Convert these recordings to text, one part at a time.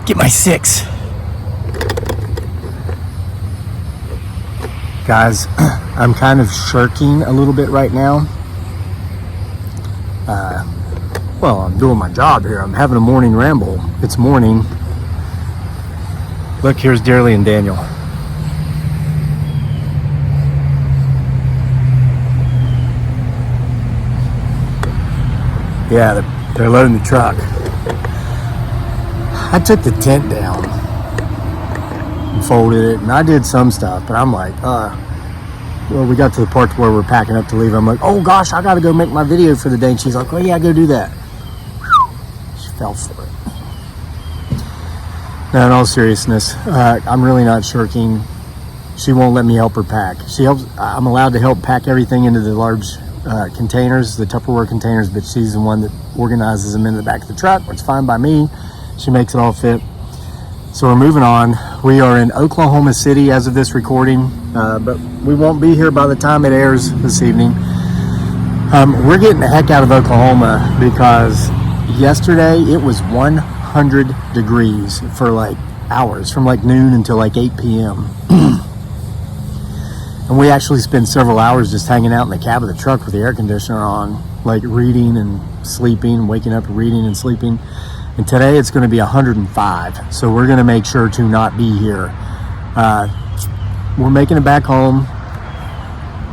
get my 6. Guys, I'm kind of shirking a little bit right now. Well, I'm doing my job here. I'm having a morning ramble. It's morning. Look, here's Dearly and Daniel. Yeah, they're loading the truck. I took the tent down and folded it, and I did some stuff, but I'm like, well, we got to the part where we're packing up to leave. I'm like, oh gosh, I gotta go make my video for the day. And she's like, oh yeah, go do that. She fell for it. Now, in all seriousness, I'm really not shirking. She won't let me help her pack. I'm allowed to help pack everything into the large containers, the Tupperware containers, but she's the one that organizes them in the back of the truck, which is fine by me. She makes it all fit. So we're moving on. We are in Oklahoma City as of this recording, but we won't be here by the time it airs this evening. We're getting the heck out of Oklahoma because yesterday it was 100 degrees for like hours, from like noon until like 8 p.m. And we actually spent several hours just hanging out in the cab of the truck with the air conditioner on, like reading and sleeping, waking up reading and sleeping. And today it's going to be 105, so we're going to make sure to not be here. We're making it back home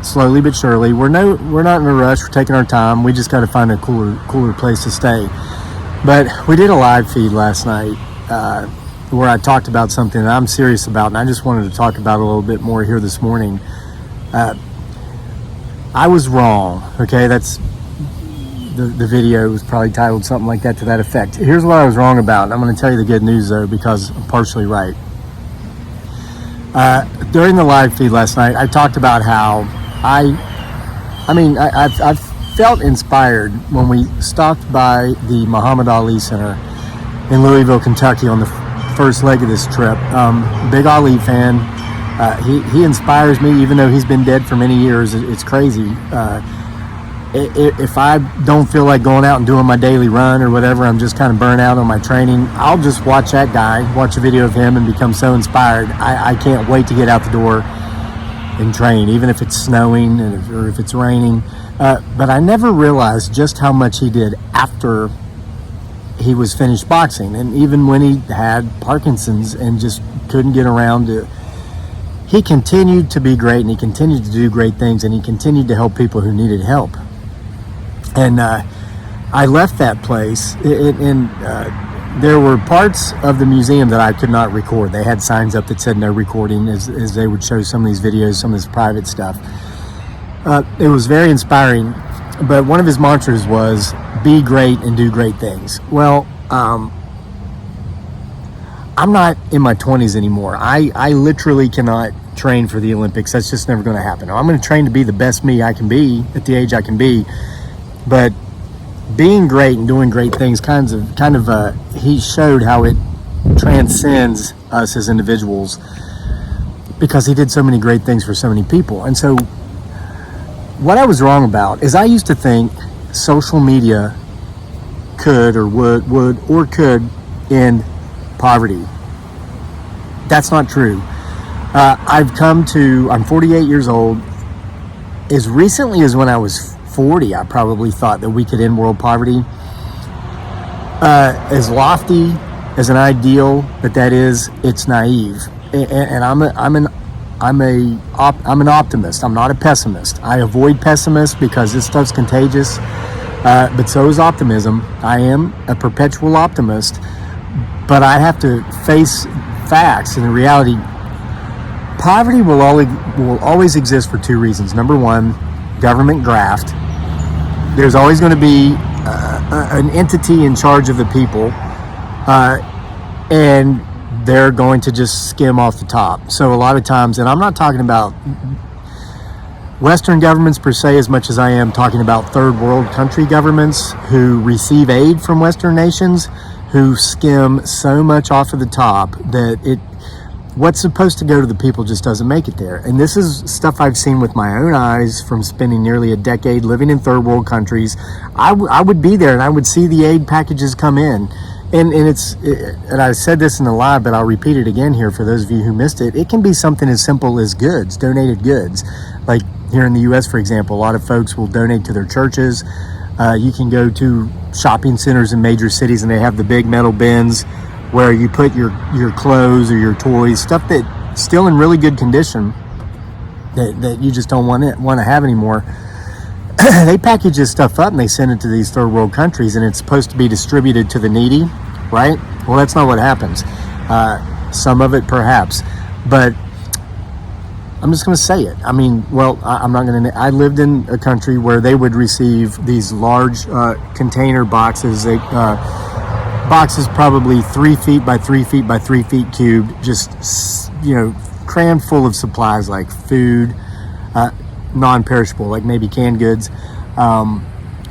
slowly but surely. We're not in a rush. We're taking our time. We just got to find a cooler place to stay. But we did a live feed last night where I talked about something that I'm serious about, and I just wanted to talk about it a little bit more here this morning. I was wrong. Okay, that's. The video was probably titled something like that, to that effect. Here's what I was wrong about. I'm going to tell you the good news though, because I'm partially right. During the live feed last night, I talked about how I felt inspired when we stopped by the Muhammad Ali Center in Louisville, Kentucky on the first leg of this trip. Big Ali fan. He inspires me, even though he's been dead for many years. It's crazy. If I don't feel like going out and doing my daily run or whatever, I'm just kind of burnt out on my training, I'll just watch that guy, watch a video of him, and become so inspired. I can't wait to get out the door and train, even if it's snowing or if it's raining. But I never realized just how much he did after he was finished boxing, and even when he had Parkinson's and just couldn't get around to. He continued to be great, and he continued to do great things, and he continued to help people who needed help. And I left that place, and there were parts of the museum that I could not record. They had signs up that said no recording, as they would show some of these videos, some of this private stuff. It was very inspiring, but one of his mantras was, be great and do great things. Well, I'm not in my 20s anymore. I literally cannot train for the Olympics. That's just never going to happen. I'm going to train to be the best me I can be at the age I can be. But being great and doing great things, he showed how it transcends us as individuals, because he did so many great things for so many people. And so what I was wrong about is I used to think social media could or would end poverty. That's not true. I'm 48 years old. As recently as when I was 40, I probably thought that we could end world poverty. As lofty as an ideal that is, it's naive. And I'm an optimist. I'm not a pessimist. I avoid pessimists because this stuff's contagious. But so is optimism. I am a perpetual optimist, but I have to face facts and the reality. Poverty will always exist for two reasons. Number one, government graft. There's always going to be an entity in charge of the people, and they're going to just skim off the top. So a lot of times, and I'm not talking about Western governments per se as much as I am talking about third world country governments who receive aid from Western nations, who skim so much off of the top that what's supposed to go to the people just doesn't make it there. And this is stuff I've seen with my own eyes from spending nearly a decade living in third world countries. I would be there and I would see the aid packages come in. And I said this in the live, but I'll repeat it again here for those of you who missed it. It can be something as simple as goods, donated goods. Like here in the U.S., for example, a lot of folks will donate to their churches. You can go to shopping centers in major cities, and they have the big metal bins where you put your clothes or your toys, stuff that's still in really good condition that you just don't want to have anymore. They package this stuff up and they send it to these third world countries, and it's supposed to be distributed to the needy, right? Well, that's not what happens. Some of it perhaps, but I'm just going to say it. I mean, well, I'm not going to. I lived in a country where they would receive these large container boxes, boxes probably 3 feet by 3 feet by 3 feet cubed, just, crammed full of supplies like food, non-perishable, like maybe canned goods,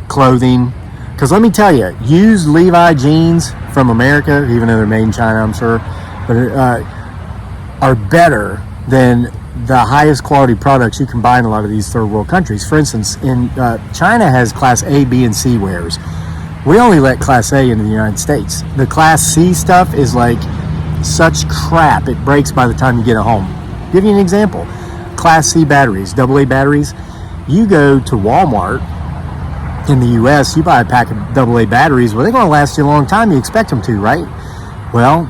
clothing. Because let me tell you, used Levi jeans from America, even though they're made in China, I'm sure, but are better than the highest quality products you can buy in a lot of these third world countries. For instance, in China has Class A, B, and C wares. We only let Class A into the United States. The Class C stuff is like such crap, it breaks by the time you get it home. Give you an example. Class C batteries, AA batteries. You go to Walmart in the US, you buy a pack of AA batteries, well, they're going to last you a long time. You expect them to, right? Well,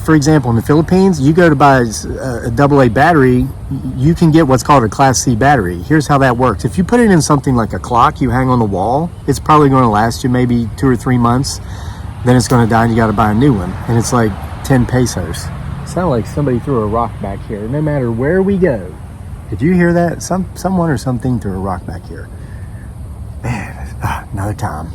for example, in the Philippines, you go to buy a AA battery, you can get what's called a Class C battery. Here's how that works. If you put it in something like a clock you hang on the wall, it's probably going to last you maybe 2 or 3 months. Then it's going to die and you got to buy a new one. And it's like 10 pesos. Sound like somebody threw a rock back here. No matter where we go. Did you hear that? Someone or something threw a rock back here. Man, another time.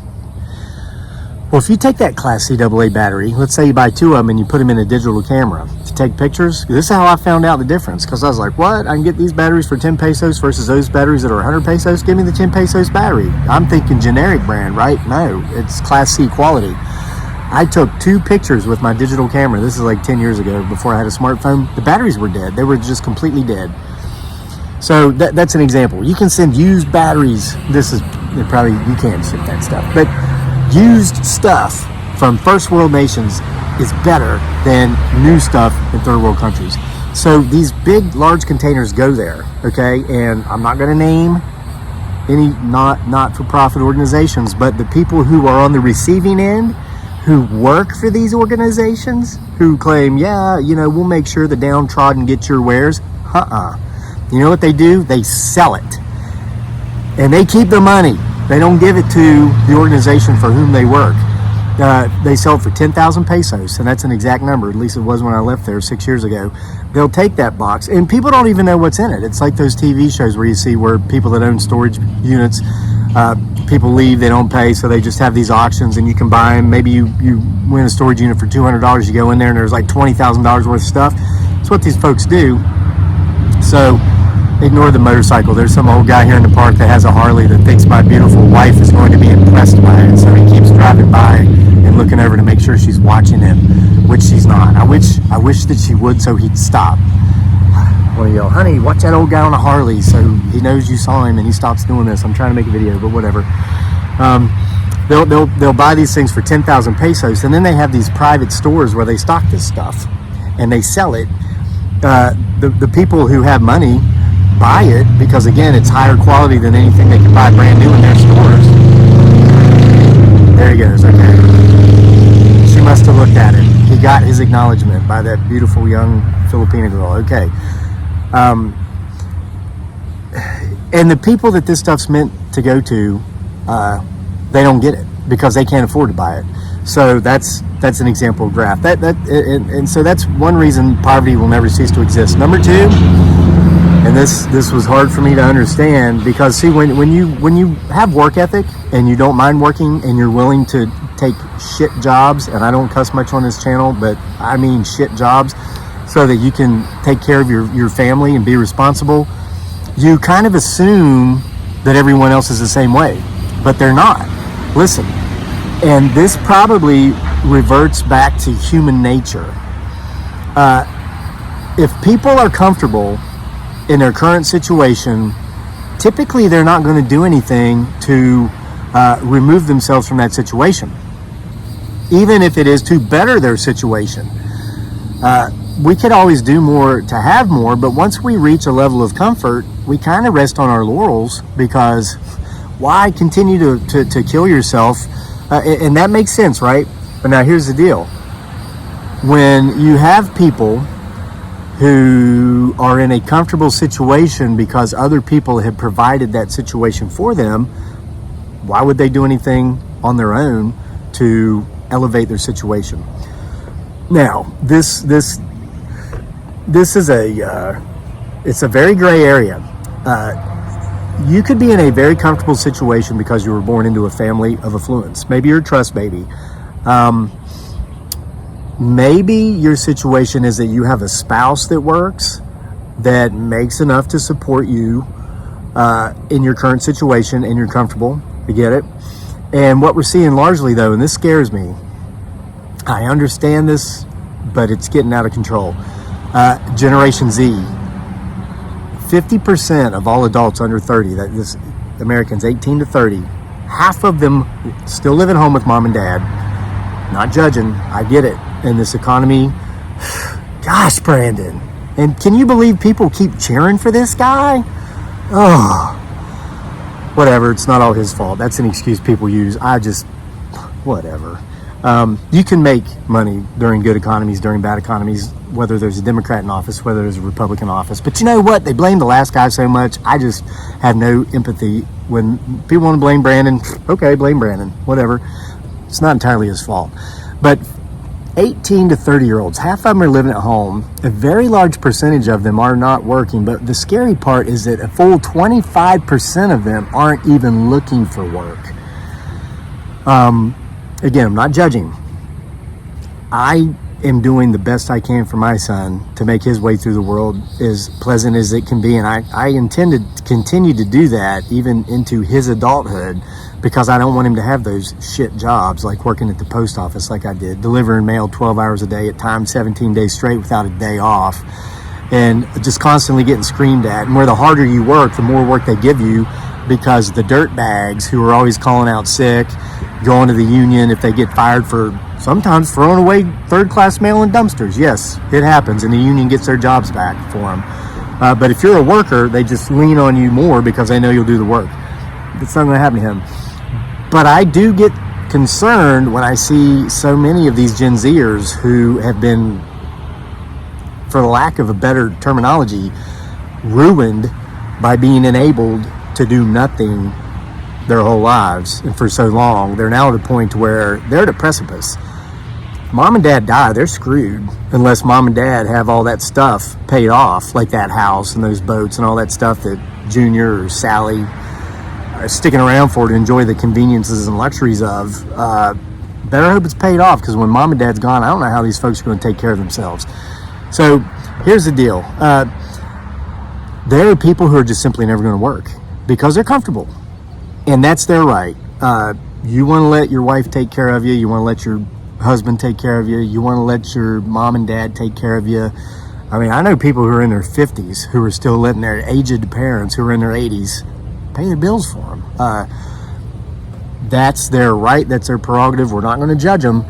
Well, if you take that Class C AA battery, let's say you buy 2 of them and you put them in a digital camera to take pictures. This is how I found out the difference. Because I was like, what? I can get these batteries for 10 pesos versus those batteries that are 100 pesos? Give me the 10 pesos battery. I'm thinking generic brand, right? No, it's Class C quality. I took 2 pictures with my digital camera. This is like 10 years ago, before I had a smartphone. The batteries were dead. They were just completely dead. So that's an example. You can send used batteries. This is probably, you can't ship that stuff. But used stuff from first world nations is better than new stuff in third world countries. So these big, large containers go there, okay? And I'm not going to name any not-for-profit organizations, but the people who are on the receiving end, who work for these organizations, who claim, we'll make sure the downtrodden get your wares. You know what they do? They sell it. And they keep the money. They don't give it to the organization for whom they work. They sell it for 10,000 pesos, and that's an exact number. At least it was when I left there 6 years ago. They'll take that box, and people don't even know what's in it. It's like those TV shows where you see where people that own storage units, people leave, they don't pay, so they just have these auctions, and you can buy them. Maybe you win a storage unit for $200. You go in there, and there's like $20,000 worth of stuff. That's what these folks do. So ignore the motorcycle. There's some old guy here in the park that has a Harley that thinks my beautiful wife is going to be impressed by it, so he keeps driving by and looking over to make sure she's watching him, which she's not. I wish that she would, so he'd stop. I want to yell, honey, watch that old guy on a Harley, so he knows you saw him and he stops doing this. I'm trying to make a video, but whatever. They'll buy these things for 10,000 pesos, and then they have these private stores where they stock this stuff and they sell it. The people who have money buy it because, again, it's higher quality than anything they can buy brand new in their stores. There he goes. Okay, she must have looked at it. He got his acknowledgement by that beautiful young Filipina girl. Okay, and the people that this stuff's meant to go to, they don't get it because they can't afford to buy it. So that's an example of graft. And so that's one reason poverty will never cease to exist. Number 2, and this was hard for me to understand, because see, when you have work ethic and you don't mind working and you're willing to take shit jobs, and I don't cuss much on this channel, but I mean shit jobs, so that you can take care of your family and be responsible, you kind of assume that everyone else is the same way, but they're not. Listen. And this probably reverts back to human nature. If people are comfortable in their current situation, typically they're not going to do anything to remove themselves from that situation. even if it is to better their situation. We could always do more to have more, but once we reach a level of comfort, we kind of rest on our laurels, because why continue to kill yourself? And that makes sense, right? But now here's the deal. When you have people who are in a comfortable situation because other people have provided that situation for them, why would they do anything on their own to elevate their situation? Now, this is it's a very gray area. You could be in a very comfortable situation because you were born into a family of affluence. Maybe you're a trust baby. Maybe your situation is that you have a spouse that works, that makes enough to support you in your current situation, and you're comfortable. You get it? And what we're seeing largely, though, and this scares me, I understand this, but it's getting out of control. Generation Z, 50% of all adults under 30, that this Americans 18 to 30, half of them still live at home with mom and dad. Not judging, I get it. In this economy, gosh, Brandon. And can you believe people keep cheering for this guy? Oh, whatever, it's not all his fault. That's an excuse people use. Whatever. You can make money during good economies, during bad economies, whether there's a Democrat in office, whether there's a Republican office. But you know what? They blame the last guy so much. I just have no empathy. When people want to blame Brandon, okay, blame Brandon, whatever. It's not entirely his fault. But 18 to 30-year-olds, half of them are living at home. A very large percentage of them are not working. But the scary part is that a full 25% of them aren't even looking for work. Again, I'm not judging. I am doing the best I can for my son to make his way through the world as pleasant as it can be. And I intend to continue to do that even into his adulthood, because I don't want him to have those shit jobs like working at the post office like I did, delivering mail 12 hours a day at times 17 days straight without a day off, and just constantly getting screamed at. And where the harder you work, the more work they give you, because the dirt bags who are always calling out sick, going to the union if they get fired for sometimes throwing away third-class mail in dumpsters. Yes, it happens, and the union gets their jobs back for them. But if you're a worker, they just lean on you more because they know you'll do the work. It's not going to happen to him. But I do get concerned when I see so many of these Gen Zers who have been, for the lack of a better terminology, ruined by being enabled to do nothing their whole lives. And for so long, they're now at a point where they're at a precipice. Mom and dad die, they're screwed unless mom and dad have all that stuff paid off, like that house and those boats and all that stuff that Junior or Sally are sticking around for to enjoy the conveniences and luxuries of. Better hope it's paid off, because when mom and dad's gone, I don't know how these folks are going to take care of themselves. So here's the deal. There are people who are just simply never going to work because they're comfortable, and that's their right. You want to let your wife take care of you. You want to let your husband take care of you. You want to let your mom and dad take care of you. I mean, I know people who are in their 50s who are still letting their aged parents who are in their 80s pay their bills for them. That's their right. That's their prerogative. We're not going to judge them.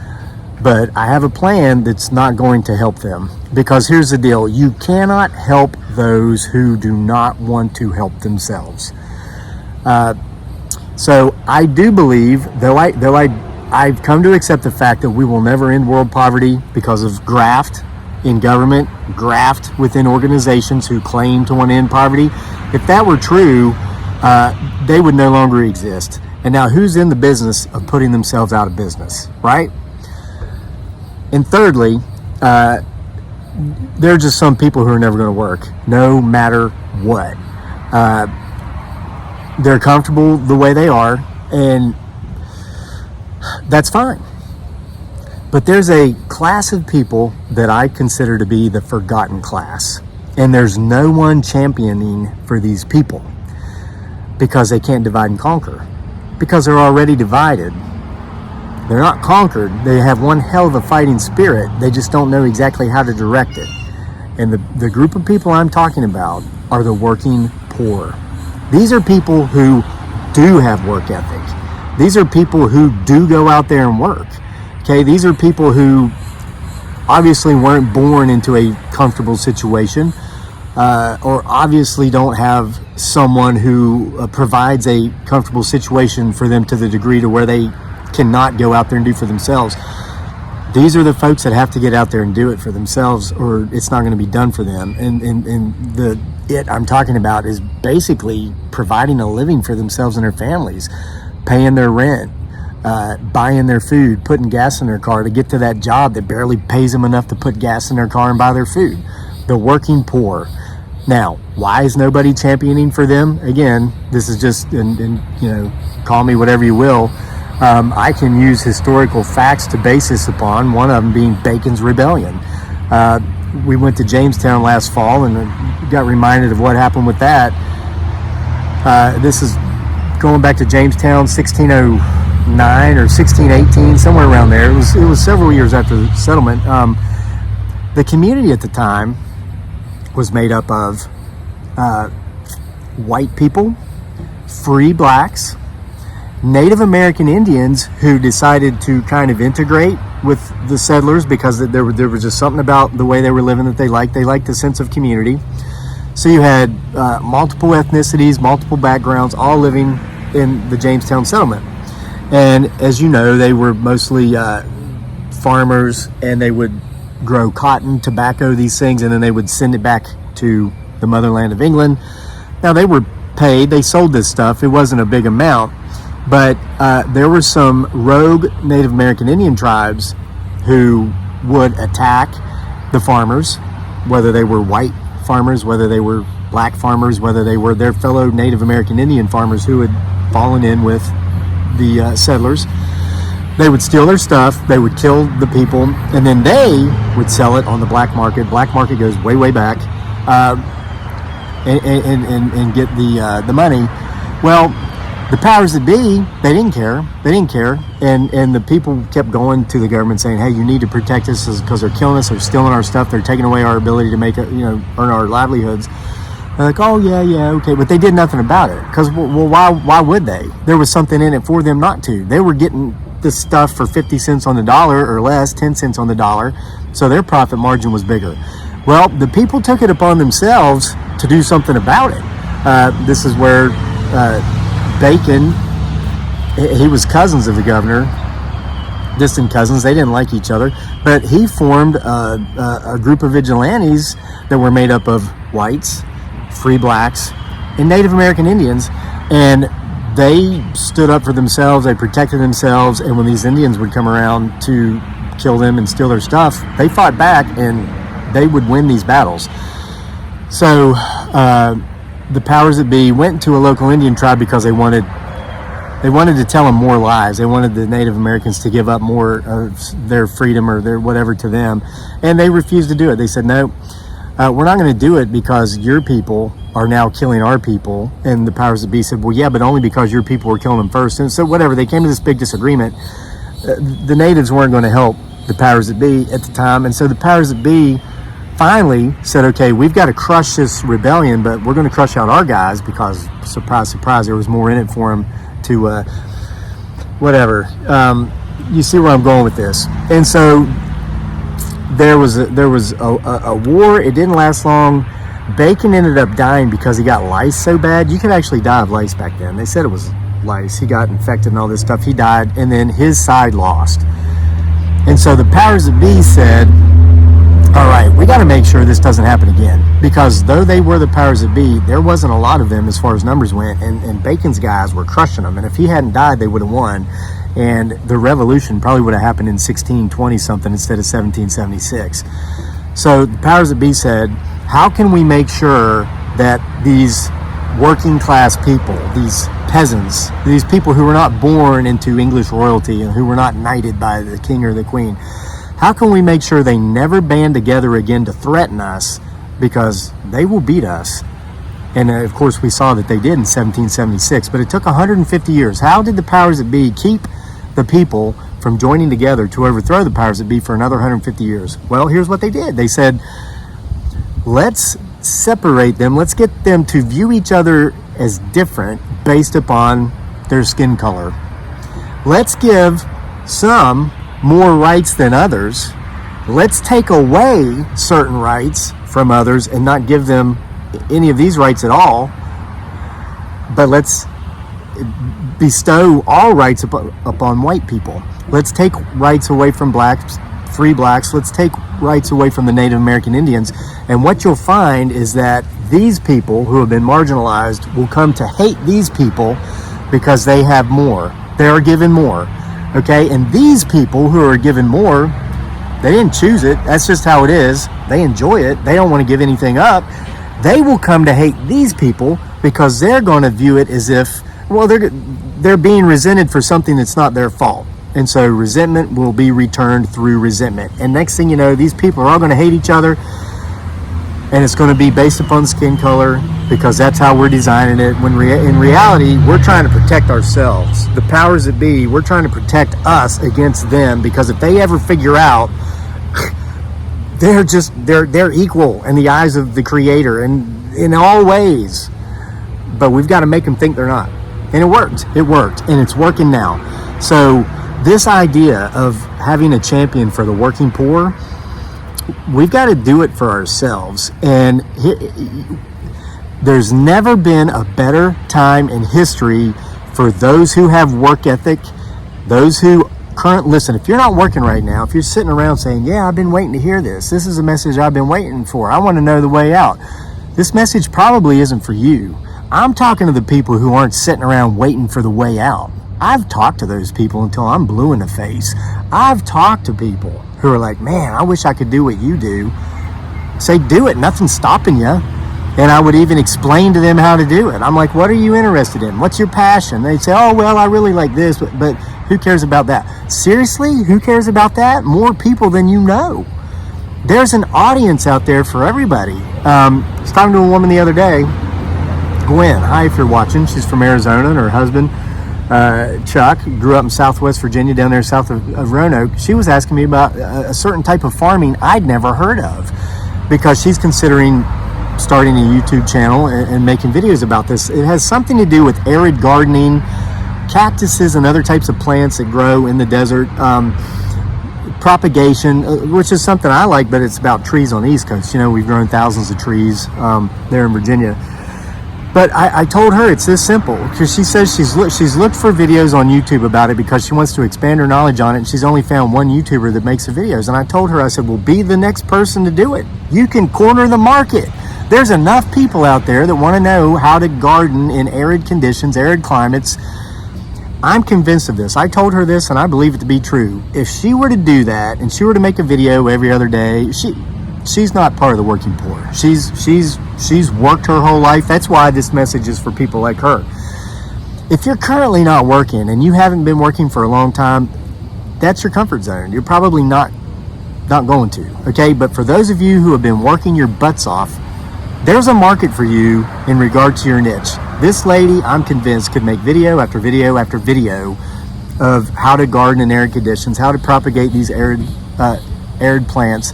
But I have a plan that's not going to help them. Because here's the deal. You cannot help those who do not want to help themselves. So I do believe, though I've come to accept the fact that we will never end world poverty because of graft in government, graft within organizations who claim to want to end poverty. If that were true, they would no longer exist. And now who's in the business of putting themselves out of business, right? And thirdly, there are just some people who are never going to work, no matter what. They're comfortable the way they are, and that's fine. But there's a class of people that I consider to be the forgotten class. And there's no one championing for these people because they can't divide and conquer. Because they're already divided. They're not conquered. They have one hell of a fighting spirit. They just don't know exactly how to direct it. And the group of people I'm talking about are the working poor. These are people who do have work ethic. These are people who do go out there and work. Okay, these are people who obviously weren't born into a comfortable situation, or obviously don't have someone who provides a comfortable situation for them to the degree to where they cannot go out there and do for themselves. These are the folks that have to get out there and do it for themselves, or it's not going to be done for them. And it I'm talking about is basically providing a living for themselves and their families, paying their rent, buying their food, putting gas in their car to get to that job that barely pays them enough to put gas in their car and buy their food. The working poor. Now, why is nobody championing for them? Again, this is just, and call me whatever you will. I can use historical facts to base this upon, one of them being Bacon's Rebellion. We went to Jamestown last fall and got reminded of what happened with that. This is going back to Jamestown, 1609 or 1618, somewhere around there. It was several years after the settlement. The community at the time was made up of white people, free blacks, Native American Indians who decided to kind of integrate with the settlers because there was just something about the way they were living that they liked. They liked the sense of community. So you had multiple ethnicities, multiple backgrounds, all living in the Jamestown settlement. And as you know, they were mostly farmers, and they would grow cotton, tobacco, these things, and then they would send it back to the motherland of England. Now, they were paid, they sold this stuff. It wasn't a big amount, but there were some rogue Native American Indian tribes who would attack the farmers, whether they were white farmers, whether they were black farmers, whether they were their fellow Native American Indian farmers who had fallen in with the settlers. They would steal their stuff, they would kill the people, and then they would sell it on the black market. Black market goes way, way back, and get the money. Well, the powers that be, they didn't care. They didn't care, and the people kept going to the government saying, "Hey, you need to protect us because they're killing us. They're stealing our stuff. They're taking away our ability to make earn our livelihoods." They're like, "Oh yeah, okay," but they did nothing about it because, well, why would they? There was something in it for them not to. They were getting this stuff for 50 cents on the dollar or less, 10 cents on the dollar, so their profit margin was bigger. Well, the people took it upon themselves to do something about it. This is where Bacon, he was cousins of the governor, distant cousins. They didn't like each other, but he formed a group of vigilantes that were made up of whites, free blacks, and Native American Indians, and they stood up for themselves. They protected themselves, and when these Indians would come around to kill them and steal their stuff, they fought back, and they would win these battles. So the powers that be went to a local Indian tribe because they wanted to tell them more lies. They wanted the Native Americans to give up more of their freedom or their whatever to them, and they refused to do it. They said, "No, we're not going to do it because your people are now killing our people." And the powers that be said, "Well, yeah, but only because your people were killing them first." And so whatever, they came to this big disagreement. The natives weren't going to help the powers that be at the time, and so the powers that be finally said, "Okay, we've got to crush this rebellion, but we're going to crush out our guys because, surprise, surprise, there was more in it for them to whatever." You see where I'm going with this. And so there was a war. It didn't last long. Bacon ended up dying because he got lice so bad. You could actually die of lice back then. They said it was lice. He got infected and all this stuff. He died, and then his side lost. And so the powers that be said, "All right, we got to make sure this doesn't happen again," because though they were the powers that be, there wasn't a lot of them as far as numbers went, and Bacon's guys were crushing them. And if he hadn't died, they would have won, and the revolution probably would have happened in 1620 something instead of 1776. So the powers that be said, "How can we make sure that these working class people, these peasants, these people who were not born into English royalty and who were not knighted by the king or the queen, how can we make sure they never band together again to threaten us, because they will beat us?" And of course we saw that they did in 1776, but it took 150 years. How did the powers that be keep the people from joining together to overthrow the powers that be for another 150 years? Well, here's what they did. They said, "Let's separate them. Let's get them to view each other as different based upon their skin color. Let's give some more rights than others. Let's take away certain rights from others and not give them any of these rights at all, but let's bestow all rights upon white people. Let's take rights away from blacks, free blacks. Let's take rights away from the Native American Indians. And what you'll find is that these people who have been marginalized will come to hate these people because they have more. They are given more. Okay? And these people who are given more, they didn't choose it. That's just how it is. They enjoy it. They don't want to give anything up. They will come to hate these people because they're going to view it as if, well, they're being resented for something that's not their fault. And so resentment will be returned through resentment. And next thing you know, these people are all going to hate each other. And it's going to be based upon skin color because that's how we're designing it. When in reality, we're trying to protect ourselves. The powers that be, we're trying to protect us against them, because if they ever figure out they're equal in the eyes of the Creator and in all ways, but we've got to make them think they're not. And it worked, and it's working now. So this idea of having a champion for the working poor, we've got to do it for ourselves. And there's never been a better time in history for those who have work ethic, those who listen, if you're not working right now, if you're sitting around saying, yeah, I've been waiting to hear this. This is a message I've been waiting for. I want to know the way out. This message probably isn't for you. I'm talking to the people who aren't sitting around waiting for the way out. I've talked to those people until I'm blue in the face. I've talked to people who are like, man, I wish I could do what you do. Say, do it. Nothing's stopping you. And I would even explain to them how to do it. I'm like, what are you interested in? What's your passion? They'd say, oh, well, I really like this, but who cares about that? Seriously? Who cares about that? More people than you know. There's an audience out there for everybody. I was talking to a woman the other day, Gwen. Hi, if you're watching. She's from Arizona, and her husband, Chuck, grew up in Southwest Virginia, down there south of Roanoke. She was asking me about a certain type of farming I'd never heard of, because she's considering starting a YouTube channel and making videos about this. It has something to do with arid gardening, cactuses and other types of plants that grow in the desert, propagation, which is something I like, but it's about trees on the East Coast. You know, we've grown thousands of trees there in Virginia. But I told her it's this simple, because she says she's looked for videos on YouTube about it because she wants to expand her knowledge on it, and she's only found one YouTuber that makes the videos. And I told her, I said, well, be the next person to do it. You can corner the market. There's enough people out there that want to know how to garden in arid conditions, arid climates. I'm convinced of this. I told her this, and I believe it to be true. If she were to do that, and she were to make a video every other day, she's not part of the working poor. She's worked her whole life. That's why this message is for people like her. If you're currently not working and you haven't been working for a long time, that's your comfort zone. You're probably not going to, okay? But for those of you who have been working your butts off, there's a market for you in regard to your niche. This lady, I'm convinced, could make video after video after video of how to garden in arid conditions, how to propagate these arid plants.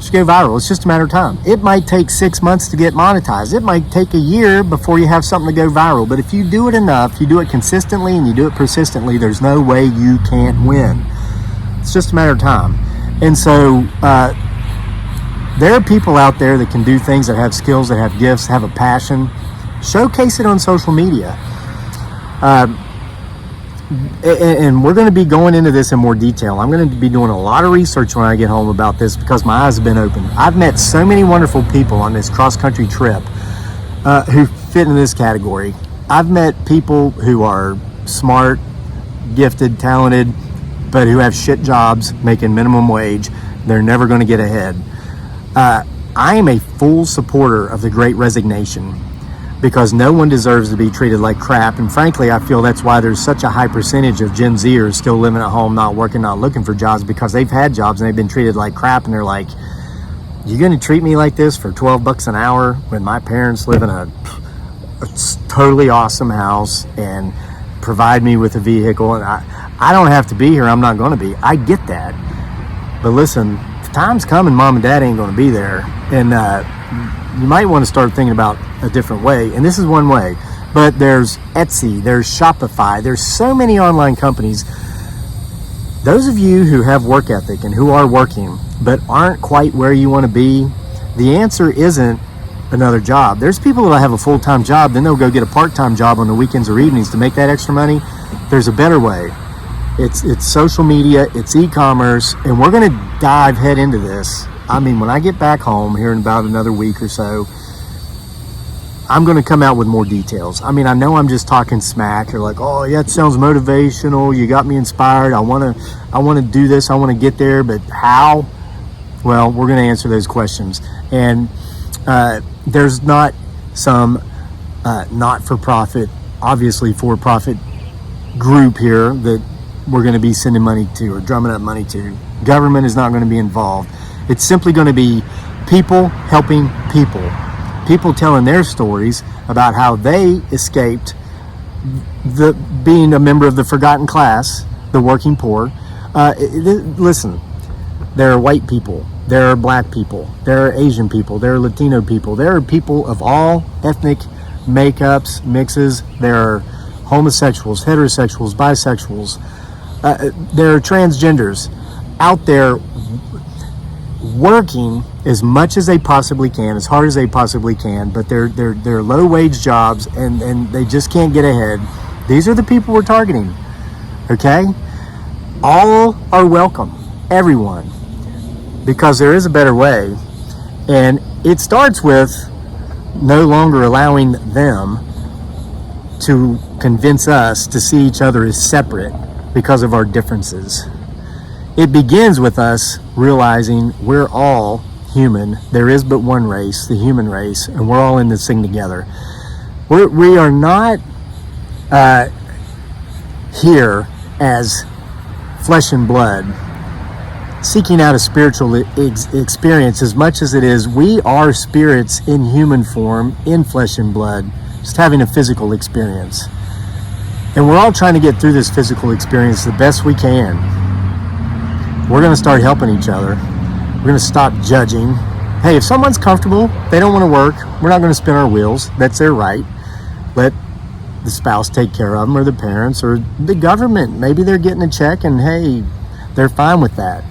Should go viral. It's just a matter of time. It might take 6 months to get monetized. It might take a year before you have something to go viral. But if you do it enough, you do it consistently, and you do it persistently, there's no way you can't win. It's just a matter of time. And so there are people out there that can do things, that have skills, that have gifts, have a passion. Showcase it on social media. And we're going to be going into this in more detail. I'm going to be doing a lot of research when I get home about this, because my eyes have been opened. I've met so many wonderful people on this cross-country trip who fit in this category. I've met people who are smart, gifted, talented, but who have shit jobs making minimum wage. They're never going to get ahead. I am a full supporter of the Great Resignation, because no one deserves to be treated like crap. And frankly, I feel that's why there's such a high percentage of Gen Zers still living at home, not working, not looking for jobs, because they've had jobs and they've been treated like crap. And they're like, you're going to treat me like this for $12 an hour when my parents live in a totally awesome house and provide me with a vehicle, and I don't have to be here. I'm not going to be. I get that. But listen, the time's coming, mom and dad ain't going to be there. And you might want to start thinking about a different way. And this is one way. But there's Etsy, there's Shopify, there's so many online companies. those of you who have work ethic and who are working but aren't quite where you want to be, the answer isn't another job. There's people that have a full-time job, then they'll go get a part-time job on the weekends or evenings to make that extra money. There's a better way. It's social media, it's e-commerce, and we're going to dive head into this. I mean, when I get back home here in about another week or so, I'm going to come out with more details. I mean, I know I'm just talking smack. You're like, oh yeah, it sounds motivational. You got me inspired. I want to do this. I want to get there, but how? Well, we're going to answer those questions. And there's not some not-for-profit, obviously for-profit group here that we're going to be sending money to or drumming up money to. Government is not going to be involved. It's simply going to be people helping people. People telling their stories about how they escaped being a member of the forgotten class, the working poor. Listen, there are white people, there are black people, there are Asian people, there are Latino people, there are people of all ethnic makeups, mixes. There are homosexuals, heterosexuals, bisexuals. There are transgenders out there working as much as they possibly can, as hard as they possibly can, but they're low wage jobs and they just can't get ahead. These are the people we're targeting. Okay? All are welcome. Everyone. Because there is a better way. And it starts with no longer allowing them to convince us to see each other as separate because of our differences. It begins with us realizing we're all human. There is but one race, the human race, and we're all in this thing together. We are not here as flesh and blood, seeking out a spiritual experience as much as it is we are spirits in human form, in flesh and blood, just having a physical experience. And we're all trying to get through this physical experience the best we can. We're going to start helping each other. We're going to stop judging. Hey, if someone's comfortable, they don't want to work, we're not going to spin our wheels. That's their right. Let the spouse take care of them, or the parents, or the government. Maybe they're getting a check and hey, they're fine with that.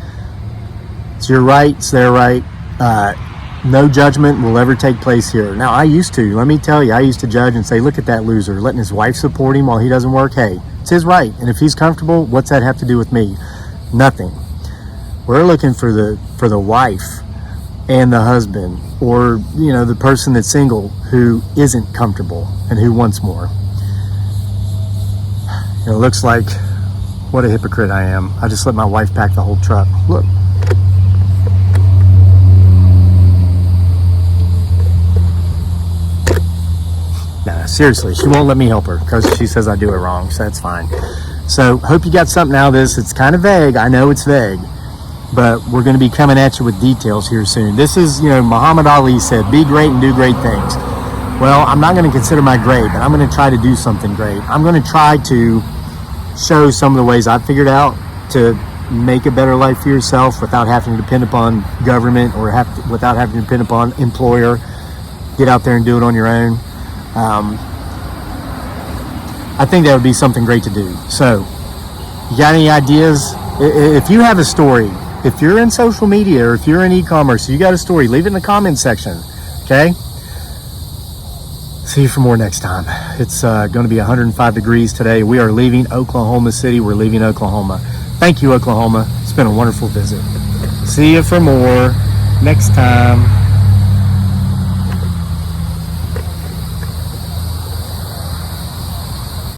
It's your right, it's their right. No judgment will ever take place here. Now, let me tell you, I used to judge and say, look at that loser, letting his wife support him while he doesn't work. Hey, it's his right. And if he's comfortable, what's that have to do with me? Nothing. We're looking for the wife and the husband, or the person that's single who isn't comfortable and who wants more. It looks like what a hypocrite I am. I just let my wife pack the whole truck. Look. Nah, seriously, she won't let me help her because she says I do it wrong, so that's fine. So, hope you got something out of this. It's kind of vague. I know it's vague. But we're going to be coming at you with details here soon. This is, Muhammad Ali said, be great and do great things. Well, I'm not going to consider my great, but I'm going to try to do something great. I'm going to try to show some of the ways I've figured out to make a better life for yourself without having to depend upon government or without having to depend upon employer. Get out there and do it on your own. I think that would be something great to do. So, you got any ideas? If you have a story, if you're in social media or if you're in e-commerce, you got a story, leave it in the comments section. Okay? See you for more next time. It's going to be 105 degrees today. We are leaving Oklahoma City. We're leaving Oklahoma. Thank you, Oklahoma. It's been a wonderful visit. See you for more next time.